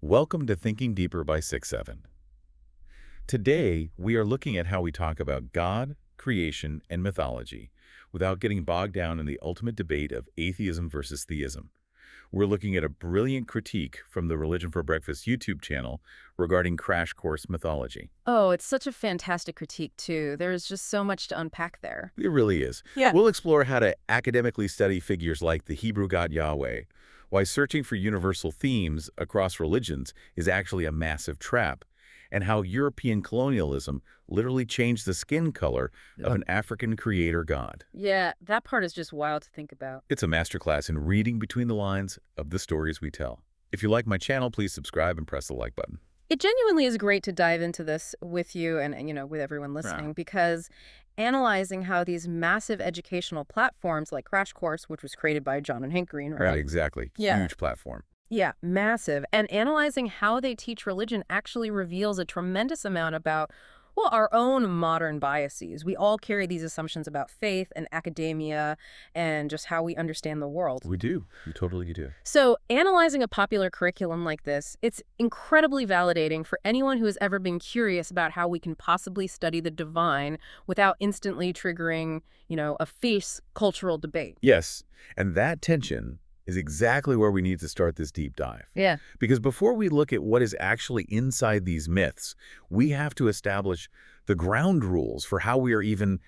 Welcome to Thinking Deeper by 6-7. Today, we are looking at how we talk about God, creation, and mythology without getting bogged down in the ultimate debate of atheism versus theism. We're looking at a brilliant critique from the Religion for Breakfast YouTube channel regarding Crash Course Mythology. Oh, it's such a fantastic critique, too. There's just so much to unpack there. It really is. Yeah. We'll explore how to academically study figures like the Hebrew god Yahweh, why searching for universal themes across religions is actually a massive trap, and how European colonialism literally changed the skin color of an African creator god. Yeah, that part is just wild to think about. It's a masterclass in reading between the lines of the stories we tell. If you like my channel, please subscribe and press the like button. It genuinely is great to dive into this with you and with everyone listening, because analyzing how these massive educational platforms like Crash Course, which was created by John and Hank Green, Right, exactly. Yeah. Huge platform. Yeah, massive. And analyzing how they teach religion actually reveals a tremendous amount about, well, our own modern biases. We all carry these assumptions about faith and academia and just how we understand the world. We do. We totally do. So analyzing a popular curriculum like this, it's incredibly validating for anyone who has ever been curious about how we can possibly study the divine without instantly triggering, a fierce cultural debate. Yes, and that tension is exactly where we need to start this deep dive. Yeah. Because before we look at what is actually inside these myths, we have to establish the ground rules for how we are even,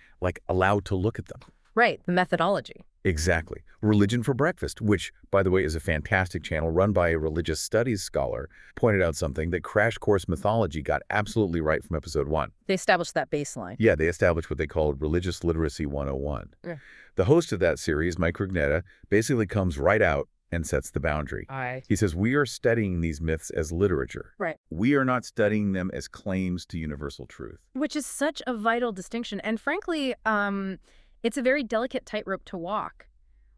allowed to look at them. Right, the methodology. Exactly. Religion for Breakfast, which, by the way, is a fantastic channel run by a religious studies scholar, pointed out something that Crash Course Mythology got absolutely right from episode 1. They established that baseline. Yeah, they established what they called Religious Literacy 101. Yeah. The host of that series, Mike Rugnetta, basically comes right out and sets the boundary. He says, we are studying these myths as literature. Right. We are not studying them as claims to universal truth. Which is such a vital distinction. And frankly, it's a very delicate tightrope to walk.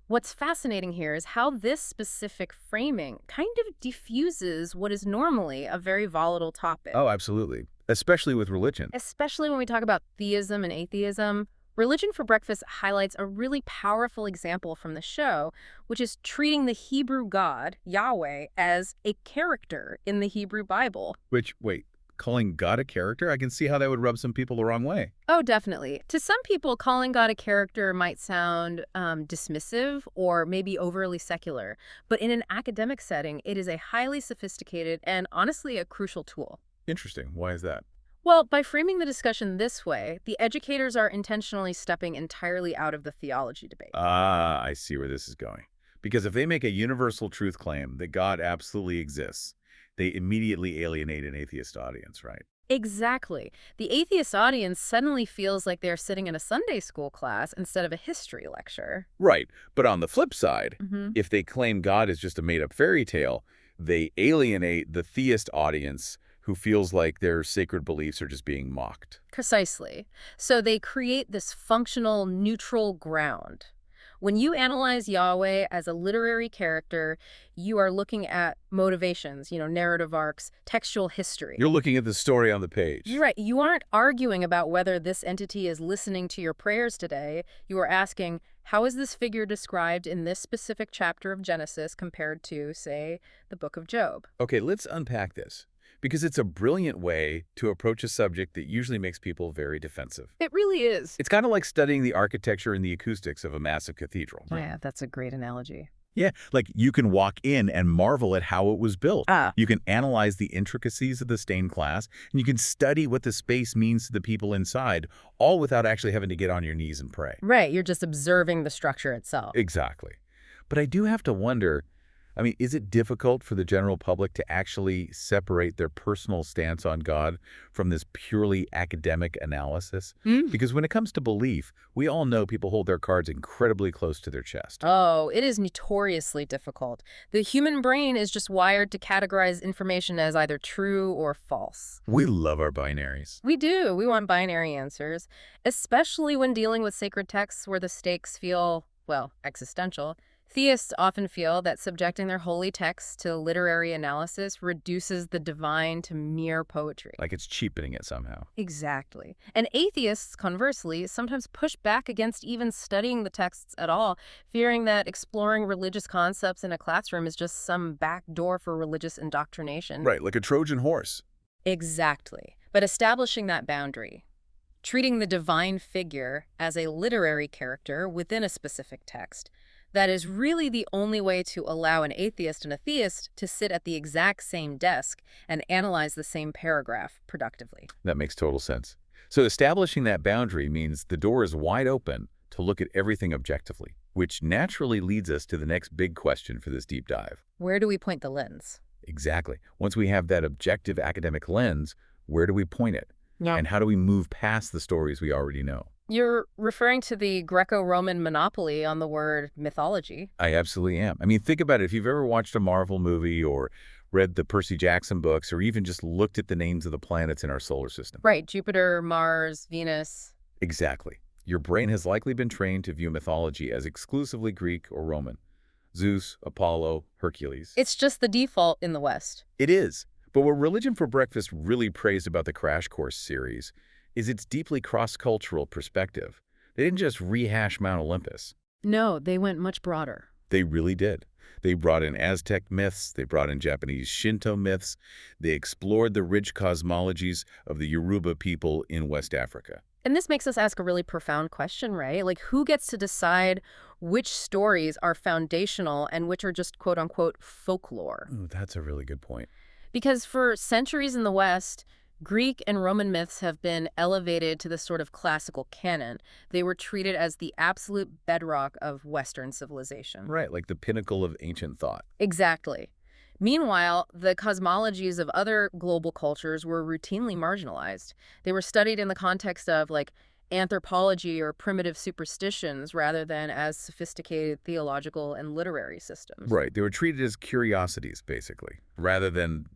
What's fascinating here is how this specific framing kind of diffuses what is normally a very volatile topic. Oh, absolutely. Especially with religion. Especially when we talk about theism and atheism. Religion for Breakfast highlights a really powerful example from the show, which is treating the Hebrew god, Yahweh, as a character in the Hebrew Bible. Which, wait, calling God a character? I can see how that would rub some people the wrong way. Oh, definitely. To some people, calling God a character might sound dismissive or maybe overly secular. But in an academic setting, it is a highly sophisticated and honestly a crucial tool. Interesting. Why is that? Well, by framing the discussion this way, the educators are intentionally stepping entirely out of the theology debate. Ah, I see where this is going. Because if they make a universal truth claim that God absolutely exists, they immediately alienate an atheist audience, right? Exactly. The atheist audience suddenly feels like they're sitting in a Sunday school class instead of a history lecture. Right. But on the flip side, if they claim God is just a made-up fairy tale, they alienate the theist audience who feels like their sacred beliefs are just being mocked. Precisely. So they create this functional neutral ground. When you analyze Yahweh as a literary character, you are looking at motivations, narrative arcs, textual history. You're looking at the story on the page. You're right. You aren't arguing about whether this entity is listening to your prayers today. You are asking, how is this figure described in this specific chapter of Genesis compared to, say, the book of Job? Okay, let's unpack this, because it's a brilliant way to approach a subject that usually makes people very defensive. It really is. It's kind of like studying the architecture and the acoustics of a massive cathedral. Yeah, that's a great analogy. Yeah, you can walk in and marvel at how it was built. You can analyze the intricacies of the stained glass, and you can study what the space means to the people inside, all without actually having to get on your knees and pray. Right, you're just observing the structure itself. Exactly. But I do have to wonder, is it difficult for the general public to actually separate their personal stance on God from this purely academic analysis? Because when it comes to belief, we all know people hold their cards incredibly close to their chest. Oh, it is notoriously difficult. The human brain is just wired to categorize information as either true or false. We love our binaries. We do. We want binary answers, especially when dealing with sacred texts where the stakes feel, well, existential. Theists often feel that subjecting their holy texts to literary analysis reduces the divine to mere poetry. Like it's cheapening it somehow. Exactly. And atheists, conversely, sometimes push back against even studying the texts at all, fearing that exploring religious concepts in a classroom is just some back door for religious indoctrination. Right, like a Trojan horse. Exactly. But establishing that boundary, treating the divine figure as a literary character within a specific text, that is really the only way to allow an atheist and a theist to sit at the exact same desk and analyze the same paragraph productively. That makes total sense. So establishing that boundary means the door is wide open to look at everything objectively, which naturally leads us to the next big question for this deep dive. Where do we point the lens? Exactly. Once we have that objective academic lens, where do we point it? Yeah. And how do we move past the stories we already know? You're referring to the Greco-Roman monopoly on the word mythology. I absolutely am. I mean, think about it. If you've ever watched a Marvel movie or read the Percy Jackson books or even just looked at the names of the planets in our solar system. Right, Jupiter, Mars, Venus. Exactly. Your brain has likely been trained to view mythology as exclusively Greek or Roman. Zeus, Apollo, Hercules. It's just the default in the West. It is. But what Religion for Breakfast really praised about the Crash Course series is its deeply cross-cultural perspective. They didn't just rehash Mount Olympus. No, they went much broader. They really did. They brought in Aztec myths, they brought in Japanese Shinto myths, they explored the rich cosmologies of the Yoruba people in West Africa. And this makes us ask a really profound question, right? Like, who gets to decide which stories are foundational and which are just quote-unquote folklore? Ooh, that's a really good point. Because for centuries in the West, Greek and Roman myths have been elevated to the sort of classical canon. They were treated as the absolute bedrock of Western civilization. Right, like the pinnacle of ancient thought. Exactly. Meanwhile, the cosmologies of other global cultures were routinely marginalized. They were studied in the context of, like, anthropology or primitive superstitions rather than as sophisticated theological and literary systems. Right, they were treated as curiosities, basically, rather than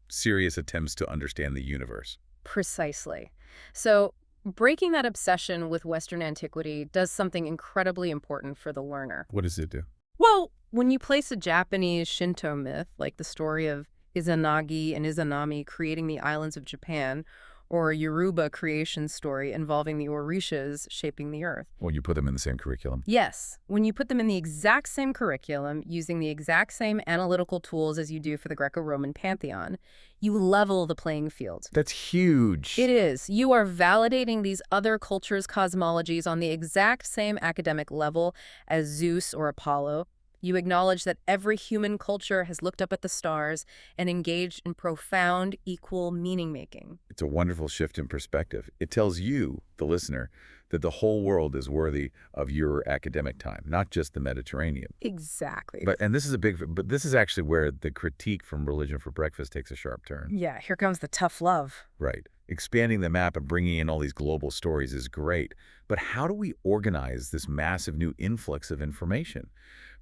serious attempts to understand the universe. Precisely. So, breaking that obsession with Western antiquity does something incredibly important for the learner. What does it do? Well, when you place a Japanese Shinto myth, like the story of Izanagi and Izanami creating the islands of Japan, or a Yoruba creation story involving the Orishas shaping the earth. Well, you put them in the same curriculum. Yes, when you put them in the exact same curriculum, using the exact same analytical tools as you do for the Greco-Roman pantheon, you level the playing field. That's huge. It is. You are validating these other cultures' cosmologies on the exact same academic level as Zeus or Apollo. You acknowledge that every human culture has looked up at the stars and engaged in profound, equal meaning-making. It's a wonderful shift in perspective. It tells you, the listener, that the whole world is worthy of your academic time, not just the Mediterranean. Exactly. But this is actually where the critique from Religion for Breakfast takes a sharp turn. Yeah, here comes the tough love. Right. Expanding the map and bringing in all these global stories is great. But how do we organize this massive new influx of information?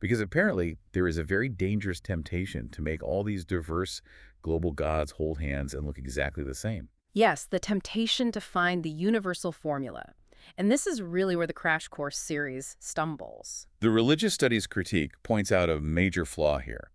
Because apparently there is a very dangerous temptation to make all these diverse global gods hold hands and look exactly the same. Yes, the temptation to find the universal formula. And this is really where the Crash Course series stumbles. The religious studies critique points out a major flaw here.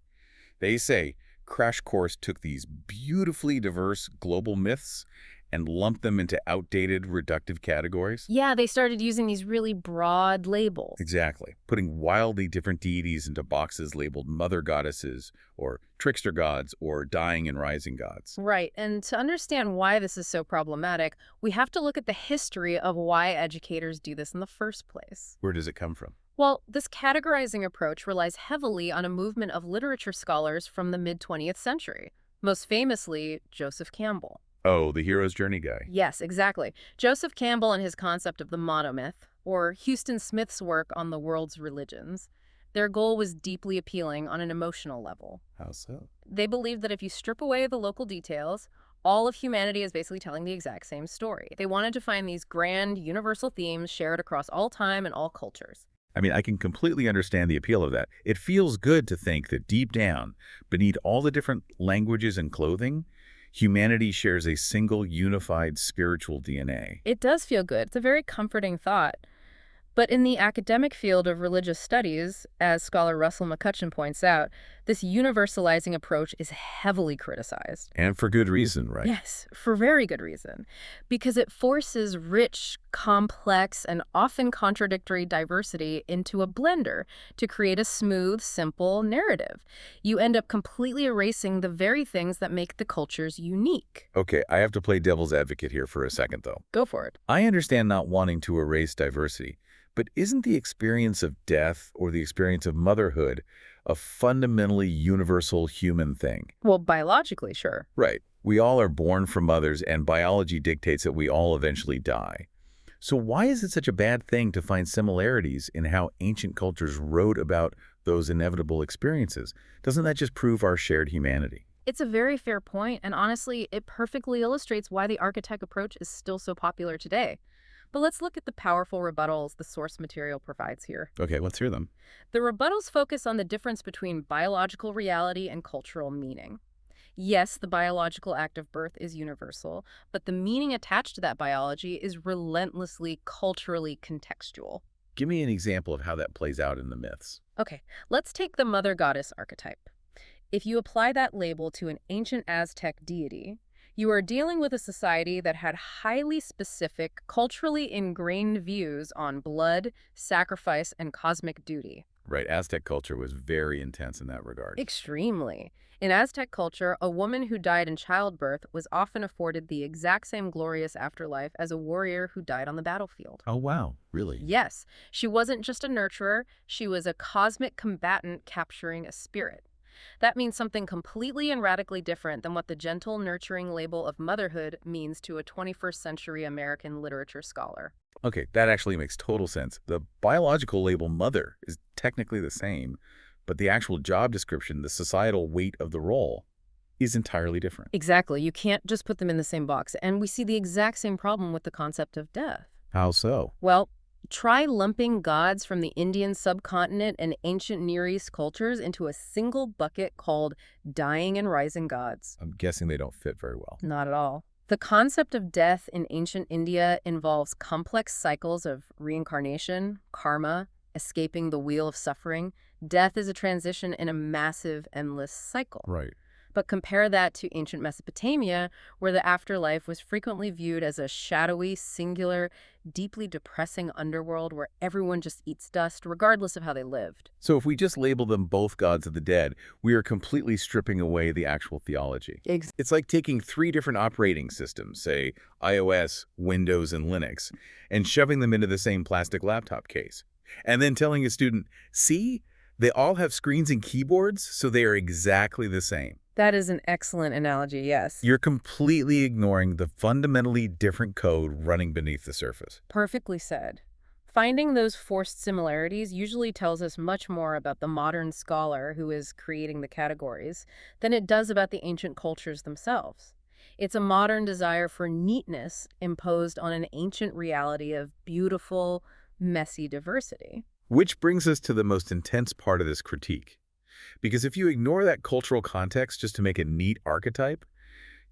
They say Crash Course took these beautifully diverse global myths and lumped them into outdated, reductive categories. Yeah, they started using these really broad labels. Exactly. Putting wildly different deities into boxes labeled mother goddesses or trickster gods or dying and rising gods. Right, and to understand why this is so problematic, we have to look at the history of why educators do this in the first place. Where does it come from? Well, this categorizing approach relies heavily on a movement of literature scholars from the mid-20th century, most famously Joseph Campbell. Oh, the hero's journey guy. Yes, exactly. Joseph Campbell and his concept of the monomyth, or Houston Smith's work on the world's religions, their goal was deeply appealing on an emotional level. How so? They believed that if you strip away the local details, all of humanity is basically telling the exact same story. They wanted to find these grand, universal themes shared across all time and all cultures. I mean, I can completely understand the appeal of that. It feels good to think that deep down, beneath all the different languages and clothing, humanity shares a single unified spiritual DNA. It does feel good. It's a very comforting thought. But in the academic field of religious studies, as scholar Russell McCutcheon points out, this universalizing approach is heavily criticized. And for good reason, right? Yes, for very good reason. Because it forces rich, complex, and often contradictory diversity into a blender to create a smooth, simple narrative. You end up completely erasing the very things that make the cultures unique. Okay, I have to play devil's advocate here for a second, though. Go for it. I understand not wanting to erase diversity, but isn't the experience of death or the experience of motherhood a fundamentally universal human thing? Well, biologically, sure. Right. We all are born from mothers, and biology dictates that we all eventually die. So why is it such a bad thing to find similarities in how ancient cultures wrote about those inevitable experiences? Doesn't that just prove our shared humanity? It's a very fair point, and honestly, it perfectly illustrates why the archetype approach is still so popular today. But let's look at the powerful rebuttals the source material provides here. Okay, let's hear them. The rebuttals focus on the difference between biological reality and cultural meaning. Yes, the biological act of birth is universal, but the meaning attached to that biology is relentlessly culturally contextual. Give me an example of how that plays out in the myths. Okay, let's take the mother goddess archetype. If you apply that label to an ancient Aztec deity, you are dealing with a society that had highly specific, culturally ingrained views on blood, sacrifice, and cosmic duty. Right, Aztec culture was very intense in that regard. Extremely. In Aztec culture, a woman who died in childbirth was often afforded the exact same glorious afterlife as a warrior who died on the battlefield. Oh, wow. Really? Yes, she wasn't just a nurturer, she was a cosmic combatant capturing a spirit. That means something completely and radically different than what the gentle, nurturing label of motherhood means to a 21st century American literature scholar. Okay, that actually makes total sense. The biological label mother is technically the same, but the actual job description, the societal weight of the role, is entirely different. Exactly. You can't just put them in the same box. And we see the exact same problem with the concept of death. How so? Well, try lumping gods from the Indian subcontinent and ancient Near East cultures into a single bucket called dying and rising gods. I'm guessing they don't fit very well. Not at all. The concept of death in ancient India involves complex cycles of reincarnation, karma, escaping the wheel of suffering. Death is a transition in a massive, endless cycle. Right. But compare that to ancient Mesopotamia, where the afterlife was frequently viewed as a shadowy, singular, deeply depressing underworld where everyone just eats dust, regardless of how they lived. So if we just label them both gods of the dead, we are completely stripping away the actual theology. It's like taking 3 different operating systems, say iOS, Windows, and Linux, and shoving them into the same plastic laptop case. And then telling a student, see, they all have screens and keyboards, so they are exactly the same. That is an excellent analogy, yes. You're completely ignoring the fundamentally different code running beneath the surface. Perfectly said. Finding those forced similarities usually tells us much more about the modern scholar who is creating the categories than it does about the ancient cultures themselves. It's a modern desire for neatness imposed on an ancient reality of beautiful, messy diversity. Which brings us to the most intense part of this critique. Because if you ignore that cultural context just to make a neat archetype,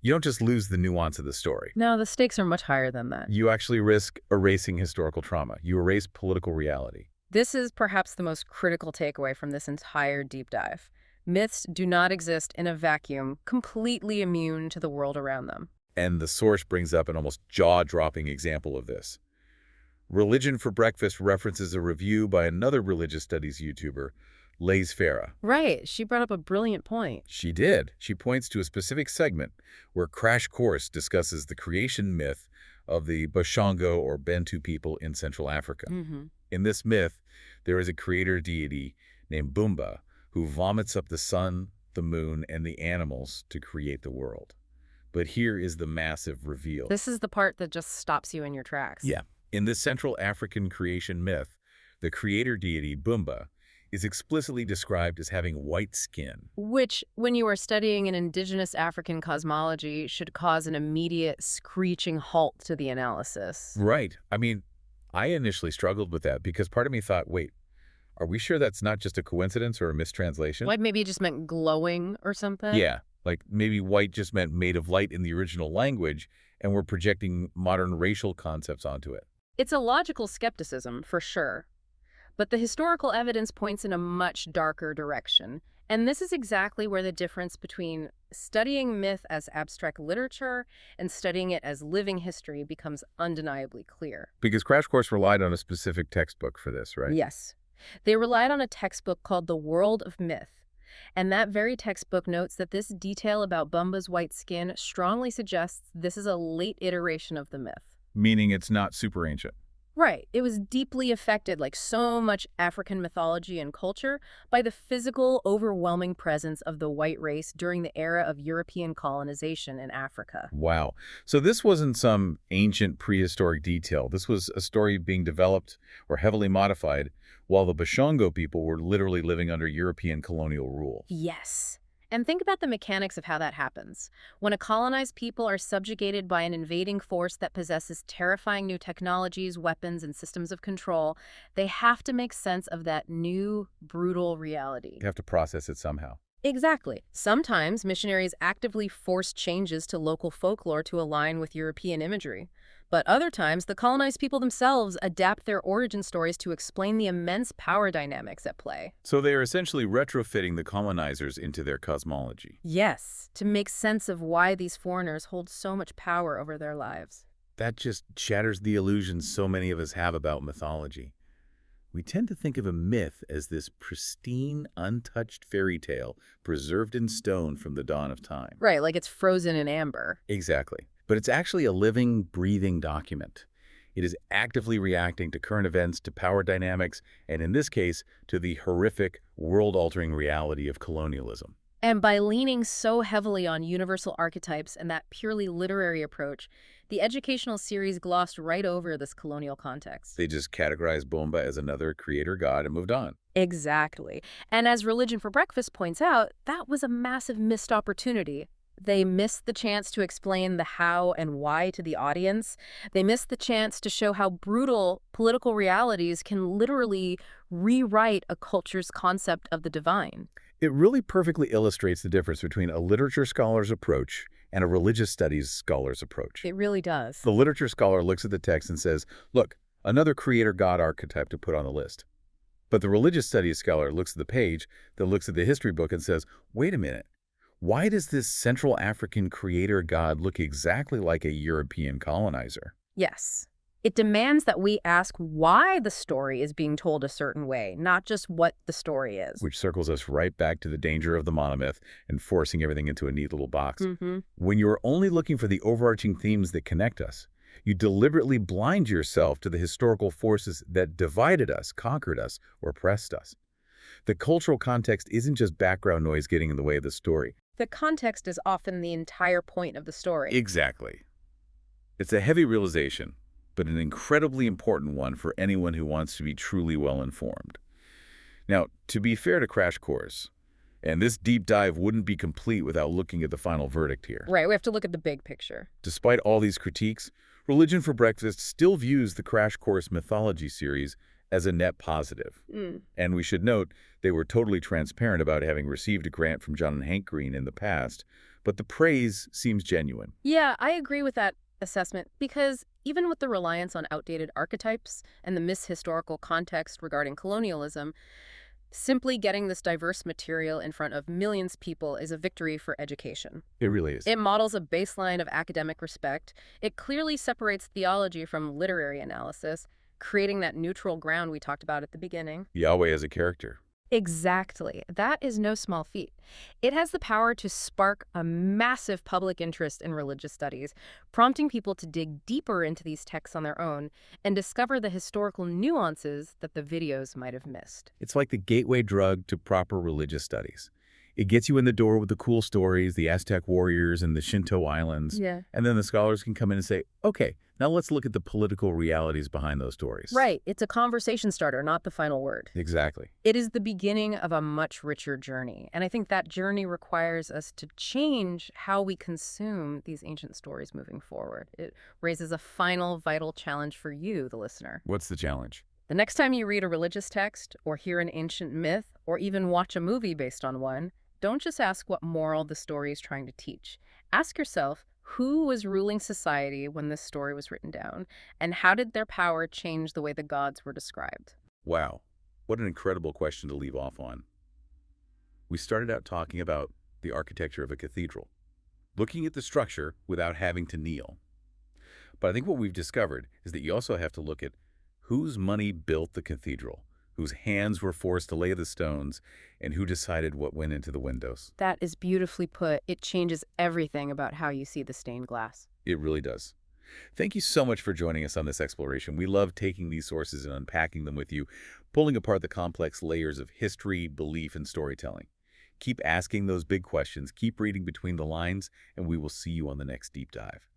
you don't just lose the nuance of the story. No, the stakes are much higher than that. You actually risk erasing historical trauma. You erase political reality. This is perhaps the most critical takeaway from this entire deep dive. Myths do not exist in a vacuum, completely immune to the world around them. And the source brings up an almost jaw-dropping example of this. Religion for Breakfast references a review by another religious studies YouTuber, Lays Farah. Right. She brought up a brilliant point. She did. She points to a specific segment where Crash Course discusses the creation myth of the Bashongo or Bantu people in Central Africa. In this myth, there is a creator deity named Bumba who vomits up the sun, the moon, and the animals to create the world. But here is the massive reveal. This is the part that just stops you in your tracks. Yeah. In this Central African creation myth, the creator deity Bumba is explicitly described as having white skin. Which, when you are studying an indigenous African cosmology, should cause an immediate screeching halt to the analysis. Right. I mean, I initially struggled with that because part of me thought, wait, are we sure that's not just a coincidence or a mistranslation? Like maybe it just meant glowing or something? Yeah, like maybe white just meant made of light in the original language, and we're projecting modern racial concepts onto it. It's a logical skepticism, for sure. But the historical evidence points in a much darker direction. And this is exactly where the difference between studying myth as abstract literature and studying it as living history becomes undeniably clear. Because Crash Course relied on a specific textbook for this, right? Yes. They relied on a textbook called The World of Myth. And that very textbook notes that this detail about Bumba's white skin strongly suggests this is a late iteration of the myth. Meaning it's not super ancient. Right. It was deeply affected, like so much African mythology and culture, by the physical, overwhelming presence of the white race during the era of European colonization in Africa. Wow. So this wasn't some ancient prehistoric detail. This was a story being developed or heavily modified while the Bashongo people were literally living under European colonial rule. Yes. And think about the mechanics of how that happens. When a colonized people are subjugated by an invading force that possesses terrifying new technologies, weapons, and systems of control, they have to make sense of that new, brutal reality. You have to process it somehow. Exactly. Sometimes missionaries actively force changes to local folklore to align with European imagery. But other times, the colonized people themselves adapt their origin stories to explain the immense power dynamics at play. So they are essentially retrofitting the colonizers into their cosmology. Yes, to make sense of why these foreigners hold so much power over their lives. That just shatters the illusions so many of us have about mythology. We tend to think of a myth as this pristine, untouched fairy tale preserved in stone from the dawn of time. Right, like it's frozen in amber. Exactly. But it's actually a living, breathing document. It is actively reacting to current events, to power dynamics, and in this case, to the horrific, world-altering reality of colonialism. And by leaning so heavily on universal archetypes and that purely literary approach, the educational series glossed right over this colonial context. They just categorized Bomba as another creator god and moved on. Exactly. And as Religion for Breakfast points out, that was a massive missed opportunity. They missed the chance to explain the how and why to the audience. They missed the chance to show how brutal political realities can literally rewrite a culture's concept of the divine. It really perfectly illustrates the difference between a literature scholar's approach and a religious studies scholar's approach. It really does. The literature scholar looks at the text and says, look, another creator god archetype to put on the list. But the religious studies scholar looks at the page, then looks at the history book and says, wait a minute. Why does this Central African creator god look exactly like a European colonizer? Yes. It demands that we ask why the story is being told a certain way, not just what the story is. Which circles us right back to the danger of the monomyth and forcing everything into a neat little box. When you're only looking for the overarching themes that connect us, you deliberately blind yourself to the historical forces that divided us, conquered us, or oppressed us. The cultural context isn't just background noise getting in the way of the story. The context is often the entire point of the story. Exactly. It's a heavy realization, but an incredibly important one for anyone who wants to be truly well-informed. Now, to be fair to Crash Course, and this deep dive wouldn't be complete without looking at the final verdict here. Right, we have to look at the big picture. Despite all these critiques, Religion for Breakfast still views the Crash Course Mythology series as a net positive. And we should note they were totally transparent about having received a grant from John and Hank Green in the past, but the praise seems genuine. Yeah, I agree with that assessment because even with the reliance on outdated archetypes and the mishistorical context regarding colonialism, simply getting this diverse material in front of millions of people is a victory for education. It really is. It models a baseline of academic respect. It clearly separates theology from literary analysis, creating that neutral ground we talked about at the beginning. Yahweh as a character. Exactly. That is no small feat. It has the power to spark a massive public interest in religious studies, prompting people to dig deeper into these texts on their own and discover the historical nuances that the videos might have missed. It's like the gateway drug to proper religious studies. It gets you in the door with the cool stories, the Aztec warriors and the Shinto islands. Yeah. And then the scholars can come in and say, okay, now let's look at the political realities behind those stories. Right. It's a conversation starter, not the final word. Exactly. It is the beginning of a much richer journey. And I think that journey requires us to change how we consume these ancient stories moving forward. It raises a final vital challenge for you, the listener. What's the challenge? The next time you read a religious text or hear an ancient myth or even watch a movie based on one, don't just ask what moral the story is trying to teach. Ask yourself, Who was ruling society when this story was written down? And how did their power change the way the gods were described? Wow, what an incredible question to leave off on. We started out talking about the architecture of a cathedral, looking at the structure without having to kneel. But I think what we've discovered is that you also have to look at whose money built the cathedral, whose hands were forced to lay the stones, and who decided what went into the windows. That is beautifully put. It changes everything about how you see the stained glass. It really does. Thank you so much for joining us on this exploration. We love taking these sources and unpacking them with you, pulling apart the complex layers of history, belief, and storytelling. Keep asking those big questions, keep reading between the lines, and we will see you on the next deep dive.